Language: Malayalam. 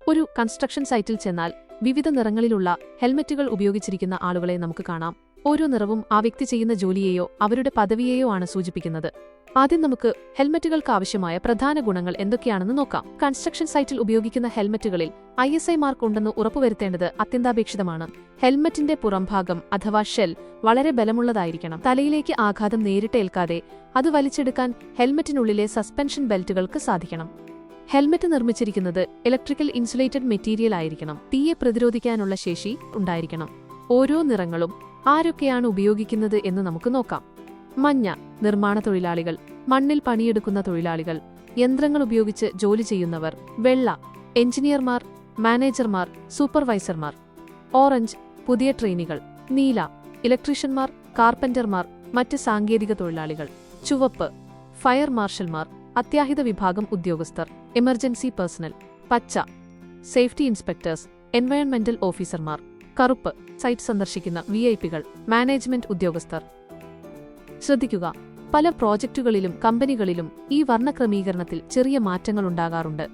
ഒരു കൺസ്ട്രക്ഷൻ സൈറ്റിൽ ചെന്നാൽ വിവിധ നിറങ്ങളിലുള്ള ഹെൽമറ്റുകൾ ഉപയോഗിച്ചിരിക്കുന്ന ആളുകളെ നമുക്ക് കാണാം. ഓരോ നിറവും ആ വ്യക്തി ചെയ്യുന്ന ജോലിയെയോ അവരുടെ പദവിയെയോ ആണ് സൂചിപ്പിക്കുന്നത്. ആദ്യം നമുക്ക് ഹെൽമറ്റുകൾക്ക് ആവശ്യമായ പ്രധാന ഗുണങ്ങൾ എന്തൊക്കെയാണെന്ന് നോക്കാം. കൺസ്ട്രക്ഷൻ സൈറ്റിൽ ഉപയോഗിക്കുന്ന ഹെൽമറ്റുകളിൽ ISI മാർക്ക് ഉണ്ടെന്ന് ഉറപ്പുവരുത്തേണ്ടത് അത്യന്താപേക്ഷിതമാണ്. ഹെൽമറ്റിന്റെ പുറംഭാഗം അഥവാ ഷെൽ വളരെ ബലമുള്ളതായിരിക്കണം. തലയിലേക്ക് ആഘാതം നേരിട്ടേൽക്കാതെ അത് വലിച്ചെടുക്കാൻ ഹെൽമറ്റിനുള്ളിലെ സസ്പെൻഷൻ ബെൽറ്റുകൾക്ക് സാധിക്കണം. ഹെൽമറ്റ് നിർമ്മിച്ചിരിക്കുന്നത് ഇലക്ട്രിക്കൽ ഇൻസുലേറ്റഡ് മെറ്റീരിയൽ ആയിരിക്കണം. തീയെ പ്രതിരോധിക്കാനുള്ള ശേഷി ഉണ്ടായിരിക്കണം. ഓരോ നിറങ്ങളും ആരൊക്കെയാണ് ഉപയോഗിക്കുന്നത് എന്ന് നമുക്ക് നോക്കാം. മഞ്ഞ, നിർമ്മാണ തൊഴിലാളികൾ, മണ്ണിൽ പണിയെടുക്കുന്ന തൊഴിലാളികൾ, യന്ത്രങ്ങൾ ഉപയോഗിച്ച് ജോലി ചെയ്യുന്നവർ. വെള്ള, എഞ്ചിനീയർമാർ, മാനേജർമാർ, സൂപ്പർവൈസർമാർ. ഓറഞ്ച്, പുതിയ ട്രെയിനികൾ. നീല, ഇലക്ട്രീഷ്യന്മാർ, കാർപ്പന്റർമാർ, മറ്റ് സാങ്കേതിക തൊഴിലാളികൾ. ചുവപ്പ്, ഫയർ മാർഷൽമാർ, അത്യാഹിത വിഭാഗം ഉദ്യോഗസ്ഥർ, എമർജൻസി പേഴ്സണൽ. പച്ച, സേഫ്റ്റി ഇൻസ്പെക്ടേഴ്സ്, എൻവയോൺമെന്റൽ ഓഫീസർമാർ. കറുപ്പ്, സൈറ്റ് സന്ദർശിക്കുന്ന VIP-കൾ, മാനേജ്മെന്റ് ഉദ്യോഗസ്ഥർ. ശ്രദ്ധിക്കുക, പല പ്രോജക്റ്റുകളിലും കമ്പനികളിലും ഈ വർണ്ണക്രമീകരണത്തിൽ ചെറിയ മാറ്റങ്ങൾ ഉണ്ടാകാറുണ്ട്.